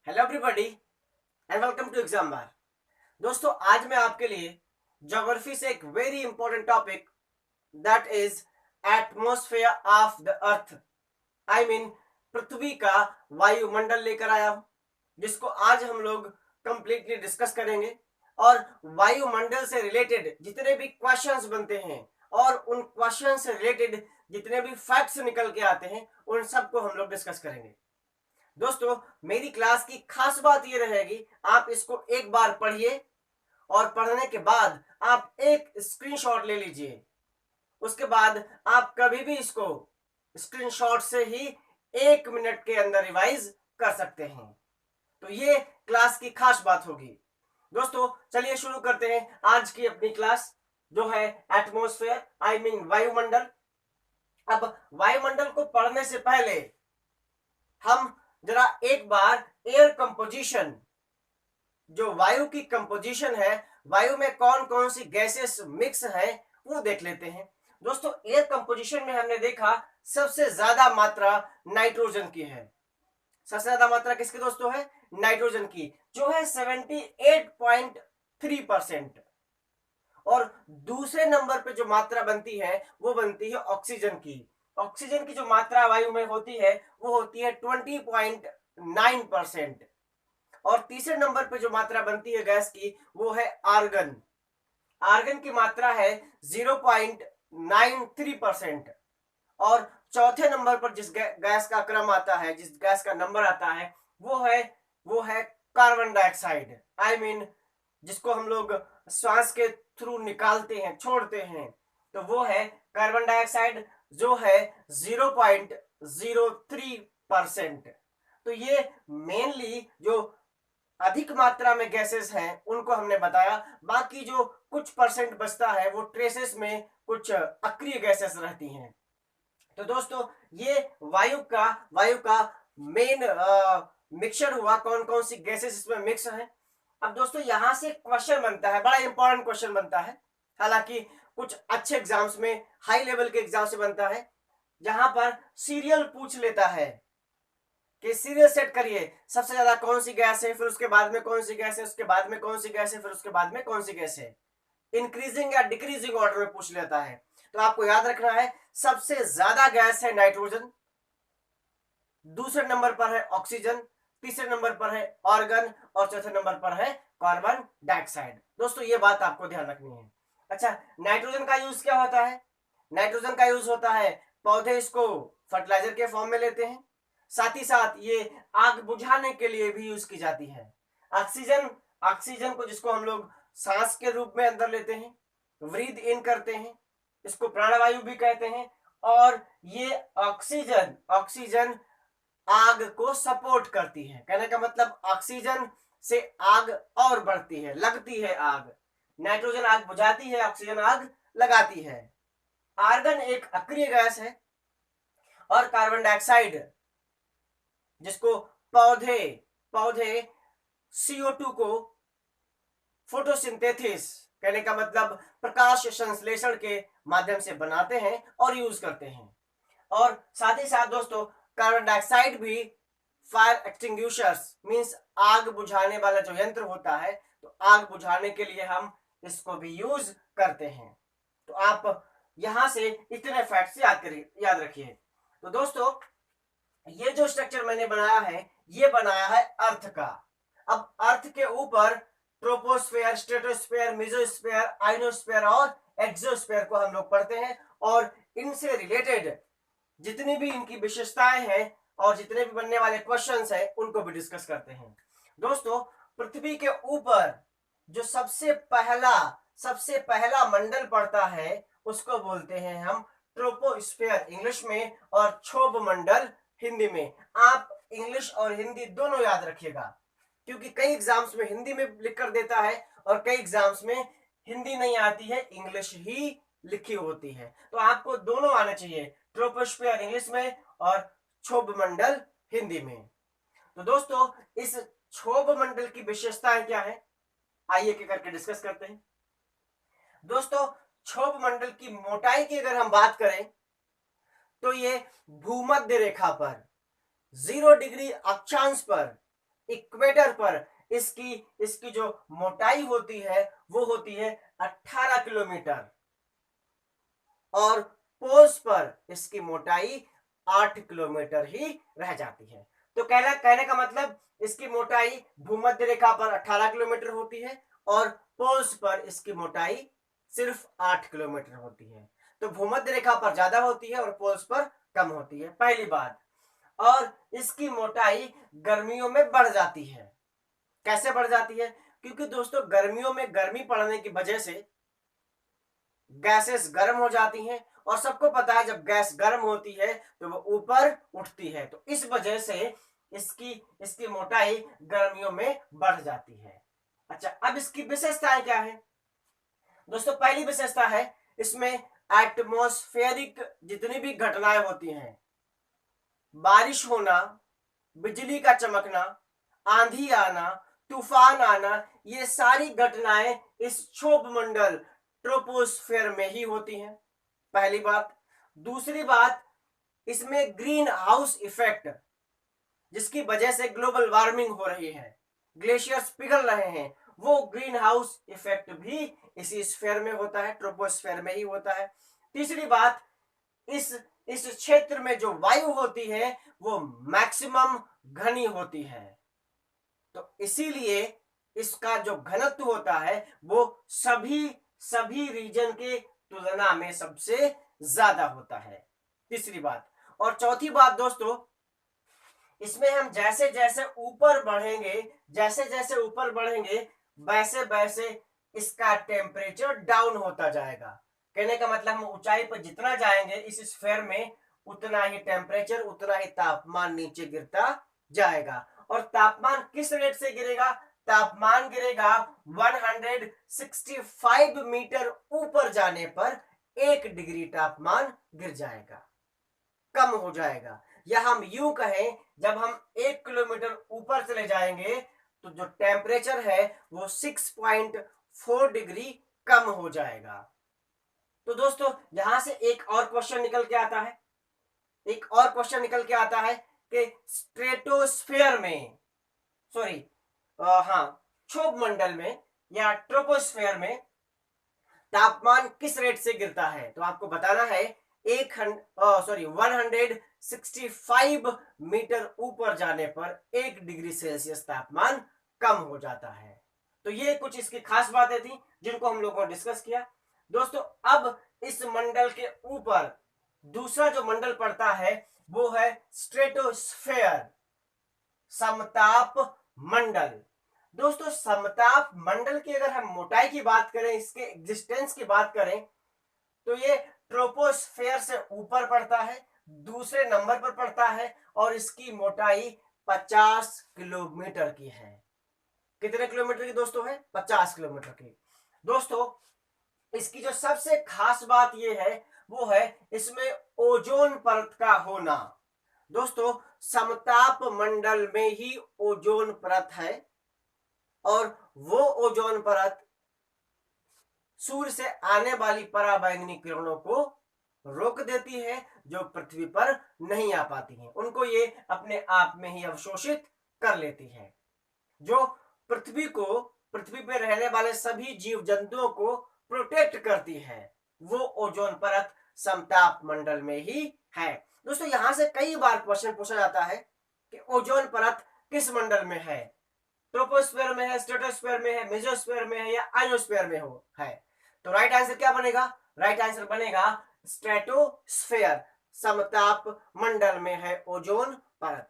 Hello everybody and welcome to exam बार। दोस्तों, आज मैं आपके लिए ज्योग्राफी से एक very important topic that is atmosphere of the earth, I mean पृथ्वी का वायुमंडल लेकर आया हूं, जिसको आज हम लोग कंप्लीटली डिस्कस करेंगे। और वायुमंडल से रिलेटेड जितने भी क्वेश्चंस बनते हैं और उन क्वेश्चन से रिलेटेड जितने भी फैक्ट्स निकल के आते हैं उन सबको हम लोग डिस्कस करेंगे। दोस्तों, मेरी क्लास की खास बात ये रहेगी, आप इसको एक बार पढ़िए और पढ़ने के बाद आप एक स्क्रीनशॉट ले लीजिए। उसके बाद आप कभी भी इसको स्क्रीनशॉट से ही 1 मिनट के अंदर रिवाइज कर सकते हैं। तो ये क्लास की खास बात होगी। दोस्तों, चलिए शुरू करते हैं आज की अपनी क्लास, जो है एटमॉस्फेयर आई मीन वायुमंडल। अब वायुमंडल को पढ़ने से पहले हम जरा एक बार एयर कंपोजिशन, जो वायु की कंपोजिशन है, वायु में कौन कौन सी गैसेस मिक्स है, वो देख लेते हैं। दोस्तों, एयर कंपोजिशन में हमने देखा सबसे ज्यादा मात्रा नाइट्रोजन की है। सबसे ज्यादा मात्रा किसकी दोस्तों है? नाइट्रोजन की, जो है 78.3%। और दूसरे नंबर पे जो मात्रा बनती है वो बनती है ऑक्सीजन की। ऑक्सीजन की जो मात्रा वायु में होती है वो होती है 20.9%। और तीसरे नंबर पे जो मात्रा बनती है गैस की वो है आर्गन। आर्गन की मात्रा है 0.93%। और चौथे नंबर पर जिस गैस का क्रम आता है, जिस गैस का नंबर आता है, वो है कार्बन डाइऑक्साइड, आई मीन जिसको हम लोग श्वास के थ्रू निकालते हैं, छोड़ते हैं, तो वो है कार्बन डाइऑक्साइड, जो है 0.03%। तो ये मेनली जो अधिक मात्रा में गैसेस हैं उनको हमने बताया। बाकी जो कुछ परसेंट बचता है वो ट्रेसेस में कुछ अक्रिय गैसेस रहती हैं। तो दोस्तों, ये वायु का मेन मिक्सचर हुआ, कौन कौन सी गैसेस इसमें मिक्स हैं। अब दोस्तों, यहां से क्वेश्चन बनता है, बड़ा इंपॉर्टेंट क्वेश्चन बनता है। हालांकि कुछ अच्छे एग्जाम्स में, हाई लेवल के एग्जाम से बनता है, जहां पर सीरियल पूछ लेता है कि सीरियल सेट करिए, सबसे ज्यादा कौन सी गैस है, फिर उसके बाद में कौन सी गैस है, उसके बाद में कौन सी गैस है, फिर उसके बाद में कौन सी गैस है। इंक्रीजिंग या डिक्रीजिंग ऑर्डर में पूछ लेता है। तो आपको याद रखना है, सबसे ज्यादा गैस है नाइट्रोजन, दूसरे नंबर पर है ऑक्सीजन, तीसरे नंबर पर है ऑर्गन, और चौथे नंबर पर है कार्बन डाइऑक्साइड। दोस्तों, ये बात आपको ध्यान रखनी है। अच्छा, नाइट्रोजन का यूज क्या होता है? नाइट्रोजन का यूज होता है, पौधे इसको फर्टिलाइजर के फॉर्म में लेते हैं, साथ ही साथ ये आग बुझाने के लिए भी यूज की जाती है। ऑक्सीजन ऑक्सीजन को, जिसको हम लोग सांस के रूप में अंदर लेते हैं, ब्रीद इन करते हैं, इसको प्राणवायु भी कहते हैं। और ये ऑक्सीजन ऑक्सीजन आग को सपोर्ट करती है। कहने का मतलब, ऑक्सीजन से आग और बढ़ती है, लगती है आग। नाइट्रोजन आग बुझाती है, ऑक्सीजन आग लगाती है। आर्गन एक अक्रिय गैस है। और कार्बन डाइऑक्साइड, जिसको पौधे पौधे CO2 को फोटोसिंथेसिस, कहने का मतलब प्रकाश संश्लेषण के माध्यम से बनाते हैं और यूज करते हैं। और साथ ही साथ दोस्तों, कार्बन डाइऑक्साइड भी फायर एक्सटिंग्विशर्स मींस आग बुझाने वाला जो यंत्र होता है, तो आग बुझाने के लिए हम इसको भी यूज करते हैं। तो आप यहां से इतने फैक्ट्स याद रखिए। तो दोस्तों, ये जो स्ट्रक्चर मैंने बनाया है, ये बनाया है अर्थ का। अब अर्थ के ऊपर ट्रोपोस्फेयर, स्ट्रेटोस्फेयर, मेसोस्फेयर, आइनोस्फेयर और एक्सोस्फेयर को हम लोग पढ़ते हैं। और इनसे रिलेटेड जितनी भी इनकी विशेषताएं हैं और जितने भी बनने वाले क्वेश्चंस हैं उनको भी डिस्कस करते हैं। दोस्तों, पृथ्वी के ऊपर जो सबसे पहला मंडल पड़ता है उसको बोलते हैं हम ट्रोपोस्फेयर इंग्लिश में, और क्षोभ मंडल हिंदी में। आप इंग्लिश और हिंदी दोनों याद रखिएगा, क्योंकि कई एग्जाम्स में हिंदी में लिख कर देता है और कई एग्जाम्स में हिंदी नहीं आती है, इंग्लिश ही लिखी होती है। तो आपको दोनों आने चाहिए, ट्रोपोस्फेयर इंग्लिश में और क्षोभ मंडल हिंदी में। तो दोस्तों, इस क्षोभ मंडल की विशेषताएं क्या है, आइए के करके डिस्कस करते हैं। दोस्तों, क्षोभ मंडल की मोटाई की अगर हम बात करें तो ये भूमध्य रेखा पर 0 डिग्री अक्षांश पर इक्वेटर पर इसकी इसकी जो मोटाई होती है वो होती है 18 किलोमीटर, और पोल्स पर इसकी मोटाई 8 किलोमीटर ही रह जाती है। तो कहने का मतलब इसकी मोटाई भूमध्य रेखा पर 18 किलोमीटर होती है और पोल्स पर इसकी मोटाई सिर्फ 8 किलोमीटर होती है। तो भूमध्य रेखा पर ज्यादा होती है और पोल्स पर कम होती है, पहली बात। और इसकी मोटाई गर्मियों में बढ़ जाती है। कैसे बढ़ जाती है? क्योंकि दोस्तों गर्मियों में गर्मी पड़ने की वजह से गैसेस गर्म हो जाती हैं, और सबको पता है जब गैस गर्म होती है तो वो ऊपर उठती है, तो इस वजह से इसकी इसकी मोटाई गर्मियों में बढ़ जाती है। अच्छा, अब इसकी विशेषताएं क्या है दोस्तों? पहली विशेषता है इसमें एटमॉस्फेरिक जितनी भी घटनाएं होती हैं, बारिश होना, बिजली का चमकना, आंधी आना, तूफान आना, ये सारी घटनाएं इस क्षोभ मंडल ट्रोपोस्फेयर में ही होती हैं, पहली बात। दूसरी बात, इसमें ग्रीन हाउस इफेक्ट, जिसकी वजह से ग्लोबल वार्मिंग हो रही है, ग्लेशियर्स पिघल रहे हैं, वो ग्रीन हाउस इफेक्ट भी इसी स्फेयर में होता है, ट्रोपोस्फेयर में ही होता है। तीसरी बात, इस इस क्षेत्र में जो वायु होती है वो मैक्सिमम घनी होती है, तो इसीलिए इसका जो घनत्व होता है वो सभी सभी रीजन के तुलना में सबसे ज्यादा होता है, तीसरी बात। और चौथी बात दोस्तों, इसमें हम जैसे जैसे ऊपर बढ़ेंगे, जैसे जैसे ऊपर बढ़ेंगे वैसे वैसे इसका टेम्परेचर डाउन होता जाएगा। कहने का मतलब हम ऊंचाई पर जितना जाएंगे इस स्फीयर में उतना ही टेम्परेचर, उतना ही तापमान नीचे गिरता जाएगा। और तापमान किस रेट से गिरेगा? तापमान गिरेगा 165 मीटर ऊपर जाने पर 1 डिग्री तापमान गिर जाएगा, कम हो जाएगा। या हम यूं कहें, जब हम 1 किलोमीटर ऊपर चले जाएंगे तो जो टेम्परेचर है वो 6.4 डिग्री कम हो जाएगा। तो दोस्तों यहां से एक और क्वेश्चन निकल के आता है, एक और क्वेश्चन निकल के आता है कि स्ट्रेटोस्फेयर में, सॉरी हाँ, क्षोभ मंडल में या ट्रोपोस्फेयर में तापमान किस रेट से गिरता है? तो आपको बताना है 165 मीटर ऊपर जाने पर 1 डिग्री सेल्सियस तापमान कम हो जाता है। तो ये कुछ इसकी खास बातें थी जिनको हम लोगों ने डिस्कस किया। दोस्तों अब इस मंडल के ऊपर दूसरा जो मंडल पड़ता है वो है स्ट्रेटोस्फेयर, समताप मंडल। दोस्तों समताप मंडल की अगर हम मोटाई की बात करें, इसके एग्जिस्टेंस की बात करें, तो ये ट्रोपोस्फेयर से ऊपर पड़ता है, दूसरे नंबर पर पड़ता है, और इसकी मोटाई 50 किलोमीटर की है। कितने किलोमीटर की दोस्तों है? 50 किलोमीटर की। दोस्तों इसकी जो सबसे खास बात यह है वो है इसमें ओजोन परत का होना। दोस्तों समताप मंडल में ही ओजोन परत है, और वो ओजोन परत सूर्य से आने वाली पराबैंगनी किरणों को रोक देती है, जो पृथ्वी पर नहीं आ पाती हैं, उनको ये अपने आप में ही अवशोषित कर लेती है। जो पृथ्वी पर रहने वाले सभी जीव जंतुओं को प्रोटेक्ट करती है, वो ओजोन परत समताप मंडल में ही है। दोस्तों यहां से कई बार क्वेश्चन पूछा जाता है कि ओजोन परत किस मंडल में है, ट्रोपोस्फेयर में है, स्ट्रेटोस्फेयर में है, मेसोस्फेयर में है या आयोस्फेयर में हो है। तो राइट आंसर क्या बनेगा? राइट आंसर बनेगा स्ट्रेटोस्फेयर, समताप मंडल में है ओजोन परत,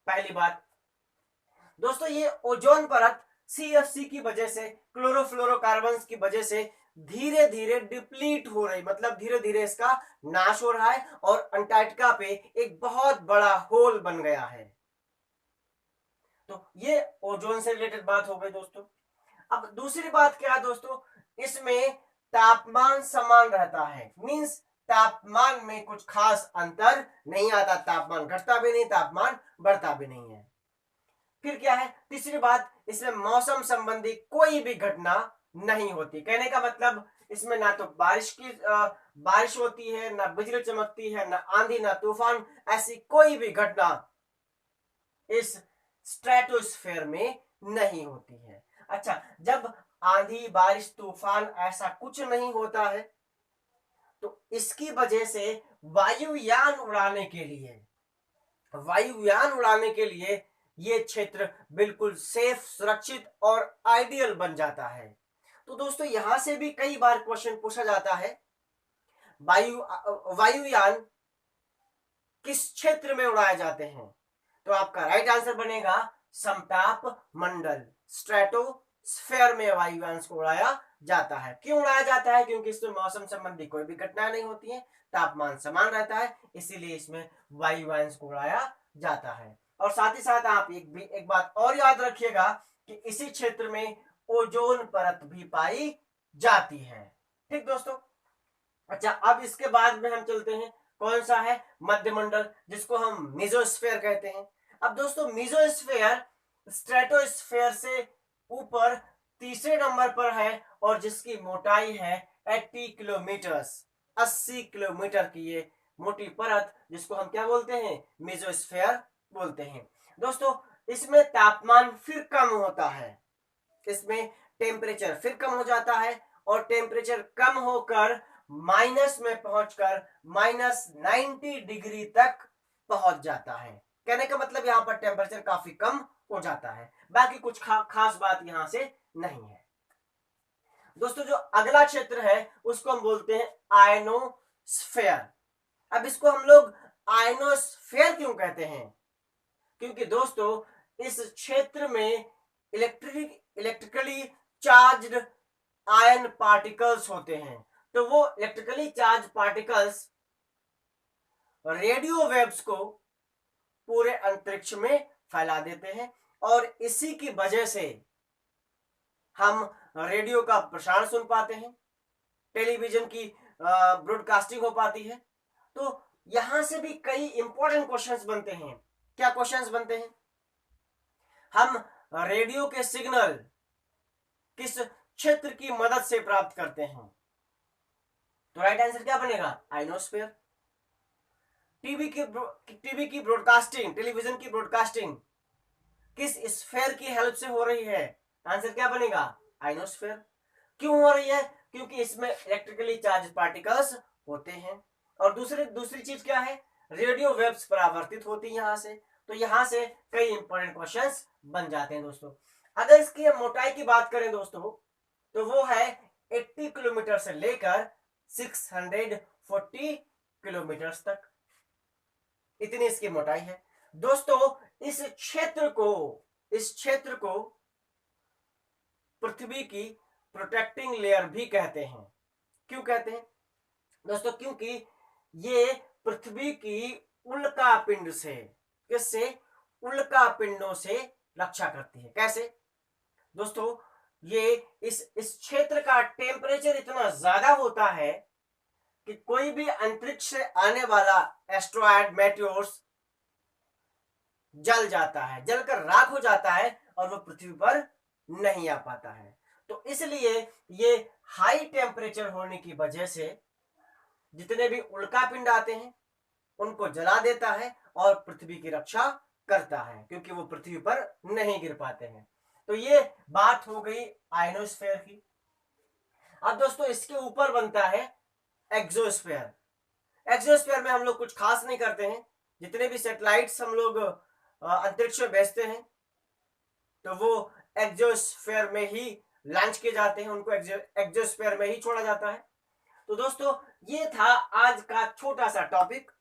पहली बात। दोस्तों ये ओजोन परत सीएफसी की वजह से, क्लोरोफ्लोरोकार्बन्स की वजह से धीरे धीरे डिप्लीट हो रही, मतलब धीरे धीरे इसका नाश हो रहा है, और अंटार्कटिका पे एक बहुत बड़ा होल बन गया है। तो ये ओजोन से रिलेटेड बात हो गई दोस्तों। अब दूसरी बात क्या है दोस्तों, इसमें तापमान समान रहता है, मींस तापमान में कुछ खास अंतर नहीं आता, तापमान घटता भी नहीं, तापमान बढ़ता भी नहीं है। फिर क्या है तीसरी बात, इसमें मौसम संबंधी कोई भी घटना नहीं होती। कहने का मतलब इसमें ना तो बारिश होती है, ना बिजली चमकती है, ना आंधी, ना तूफान, ऐसी कोई भी घटना इस स्ट्रेटोस्फेयर में नहीं होती है। अच्छा, जब आंधी बारिश तूफान ऐसा कुछ नहीं होता है तो इसकी वजह से वायुयान उड़ाने के लिए ये क्षेत्र बिल्कुल सेफ, सुरक्षित और आइडियल बन जाता है। तो दोस्तों यहां से भी कई बार क्वेश्चन पूछा जाता है, वायुयान किस क्षेत्र में उड़ाए जाते हैं? तो आपका राइट आंसर बनेगा समताप मंडल, स्ट्रेटोस्फेयर में वायुयान को उड़ाया जाता है। क्यों उड़ाया जाता है? क्योंकि इसमें मौसम संबंधी कोई भी घटना नहीं होती है, तापमान समान रहता है, इसीलिए इसमें वायुयान को उड़ाया जाता है। और साथ ही साथ आप एक बात और याद रखिएगा कि इसी क्षेत्र में ओजोन परत भी पाई जाती है। ठीक दोस्तों। अच्छा, अब इसके बाद में हम चलते हैं, कौन सा है? मध्यमंडल, जिसको हम मेसोस्फेयर कहते हैं। अब दोस्तों मेसोस्फेयर स्ट्रेटोस्फेयर से ऊपर तीसरे नंबर पर है और जिसकी मोटाई है 80 किलोमीटर, 80 किलोमीटर की ये मोटी परत, जिसको हम क्या बोलते हैं? मेसोस्फेयर बोलते हैं। दोस्तों इसमें तापमान फिर कम होता है, इसमें टेम्परेचर फिर कम हो जाता है और टेम्परेचर कम होकर माइनस में पहुंचकर -90 डिग्री तक पहुंच जाता है। कहने का मतलब यहाँ पर टेम्परेचर काफी कम हो जाता है। बाकी कुछ खास बात यहाँ से नहीं है। दोस्तों जो अगला क्षेत्र है उसको हम बोलते हैं आयनोस्फेयर। अब इसको हम लोग आयनोस्फेयर क्यों कहते हैं? क्योंकि दोस्तों इस क्षेत्र में इलेक्ट्रिकली चार्ज्ड आयन पार्टिकल्स होते हैं। तो वो electrically charge particles radio waves को पूरे अंतरिक्ष में फैला देते हैं और इसी की वजह से हम रेडियो का प्रसारण सुन पाते हैं, टेलीविजन की ब्रॉडकास्टिंग हो पाती है। तो यहां से भी कई इंपॉर्टेंट क्वेश्चंस बनते हैं। क्या क्वेश्चंस बनते हैं? हम रेडियो के सिग्नल किस क्षेत्र की मदद से प्राप्त करते हैं? तो राइट आंसर क्या बनेगा? आइनोस्फेयर। टीवी की ब्रॉडकास्टिंग, टेलीविजन की ब्रॉडकास्टिंग किस स्फेयर की हेल्प से हो रही है? आंसर क्या बनेगा? आइनोस्फेयर। क्यों हो रही है? क्योंकि इसमें इलेक्ट्रिकली चार्ज पार्टिकल्स होते हैं। और दूसरी चीज क्या है? रेडियो वेव्स परावर्तित होती है यहां से। तो यहां से कई इंपॉर्टेंट क्वेश्चंस बन जाते हैं दोस्तों। अगर इसकी मोटाई की बात करें दोस्तों तो वो है 80 किलोमीटर से लेकर 640 किलोमीटर तक, इतनी इसकी मोटाई है। दोस्तों इस क्षेत्र को पृथ्वी की प्रोटेक्टिंग लेयर भी कहते हैं। क्यों कहते हैं दोस्तों? क्योंकि ये पृथ्वी की उल्कापिंड से, किससे? उल्कापिंडों से रक्षा करती है। कैसे दोस्तों? ये इस क्षेत्र का टेम्परेचर इतना ज्यादा होता है कि कोई भी अंतरिक्ष से आने वाला एस्ट्रॉयड, मेटियोर्स जल जाता है, जलकर राख हो जाता है और वो पृथ्वी पर नहीं आ पाता है। तो इसलिए ये हाई टेम्परेचर होने की वजह से जितने भी उल्कापिंड आते हैं उनको जला देता है और पृथ्वी की रक्षा करता है, क्योंकि वो पृथ्वी पर नहीं गिर पाते हैं। तो ये बात हो गई आयनोस्फेयर की। अब दोस्तों इसके ऊपर बनता है एक्सोस्फेयर। एक्सोस्फेयर में हम लोग कुछ खास नहीं करते हैं। जितने भी सैटेलाइट्स हम लोग अंतरिक्ष में भेजते हैं तो वो एक्सोस्फेयर में ही लॉन्च किए जाते हैं, उनको एक्सोस्फेयर में ही छोड़ा जाता है। तो दोस्तों ये था आज का छोटा सा टॉपिक,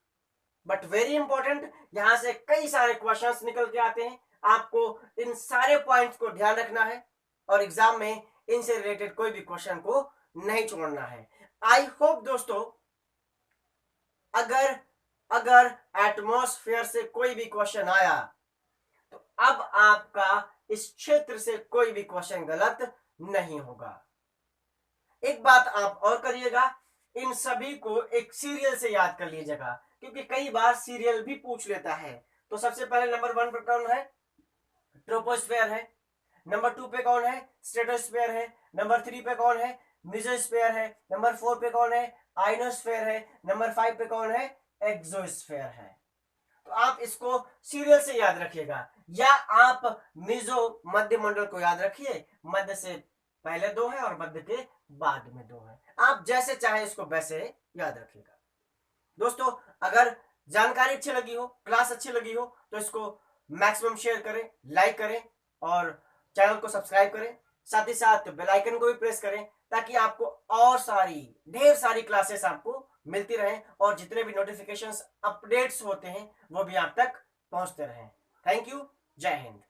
बट वेरी इंपॉर्टेंट। यहां से कई सारे क्वेश्चंस निकल के आते हैं, आपको इन सारे पॉइंट्स को ध्यान रखना है और एग्जाम में इनसे रिलेटेड कोई भी क्वेश्चन को नहीं छोड़ना है। आई होप दोस्तों अगर एटमॉस्फेयर से कोई भी क्वेश्चन आया तो अब आपका इस क्षेत्र से कोई भी क्वेश्चन गलत नहीं होगा। एक बात आप और करिएगा, इन सभी को एक सीरियल से याद कर लीजिएगा, क्योंकि कई बार सीरियल भी पूछ लेता है। तो सबसे पहले नंबर 1 पर कौन है? ट्रोपोस्फेयर है। नंबर 2 पे कौन है? स्ट्रेटोस्फेयर है। नंबर 3 पे कौन है? मेसोस्फेयर है। नंबर 4 पे कौन है? आइनोस्फेयर है। नंबर 5 पे कौन है? एक्सोस्फेयर है। तो आप इसको सीरियल से याद रखिएगा, या आप मिजो मध्य मंडल को याद रखिए, मध्य से पहले 2 है और मध्य के बाद में 2 है। आप जैसे चाहे इसको वैसे याद रखिएगा। दोस्तों, अगर जानकारी अच्छी लगी हो, क्लास अच्छी लगी हो, तो इसको मैक्सिमम शेयर करें, लाइक करें और चैनल को सब्सक्राइब करें। साथ ही साथ बेल आइकन को भी प्रेस करें, ताकि आपको और ढेर सारी क्लासेस आपको मिलती रहें और जितने भी नोटिफिकेशंस अपडेट्स होते हैं वो भी आप तक पहुंचते रहें। Thank you. जय हिंद।